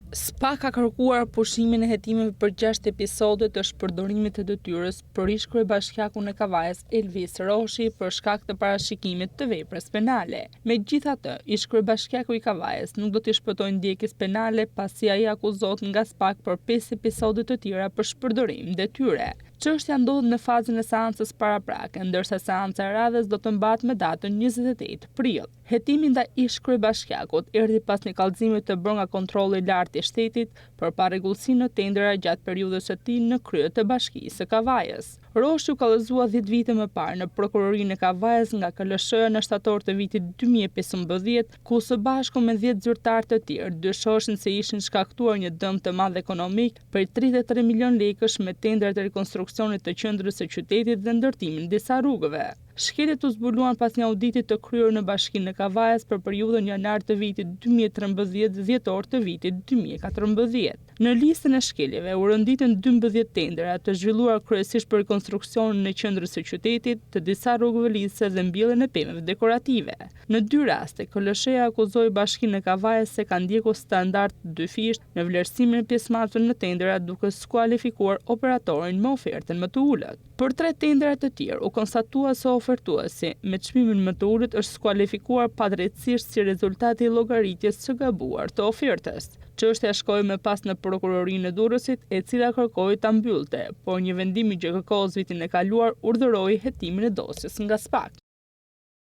SPA ka kërkuar pushimin e hetimeve për 6 episode të shpërdorimit të detyrës për ish-kryebashkiakun e Kavajës Elvis Roshi për shkak të parashikimit të veprës penale. Megjithatë, ish-kryebashkiaku i Kavajës nuk do t'i shpëtojë ndjekjes penale pasi ai akuzohet nga SPAK për 5 episode të tjera për shpërdorim detyre. Çështja ndodhet në fazën e seancës paraprake, ndërsa seanca e radhës do të mbahet me datën 28 prill. Hetimi ndaj ish-kryebashkiakut erdhi pas një kallëzimi të bërë nga kontrolli i lartë i shtetit për parregullsi në tendera gjatë periudhës së tij në krye të Bashkisë së Kavajës. Roshi u kallëzua 10 vite më parë në prokurorinë e Kavajës nga KLSH në shtator të vitit 2015, ku së bashku me 10 zyrtarë të tjerë dyshoheshin se ishin shkaktuar një dëm të madh ekonomik për 33 milion lekësh me tendrat e rekonstruksionit të qendrës së qytetit dhe ndërtimin disa rrugëve. Shkeljet u zbuluan pas një auditi të kryer në Bashkinë e Kavajës për periudhën janar të vitit 2013-dhjetor të vitit 2014. Në listën e shkeljeve u rënditën 12 tendera të zhvilluar kryesisht për rekonstruksionin e qendrës së qytetit, të disa rrugëve lidhëse dhe mbjelljen e pemëve dekorative. Në 2 raste, KLSH-ja akuzoi Bashkinë e Kavajës se ka ndjekur standard dyfisht në vlerësimin e pjesëmarrësve në tendera duke skualifikuar operatorin me ofertën më të ulët. Për 3 tendera të tjerë u konstatua se ofertuesi me çmimin më të ulët është skualifikuar padrejtësisht si rezultati i llogaritjes së gabuar të ofertës. Çështja shkoi më pas në prokurorinë e Durrësit, e cila kërkoi ta mbyllte, por një vendim i GJK-s vitin e kaluar urdhëroi hetimin e dosjes nga SPAK.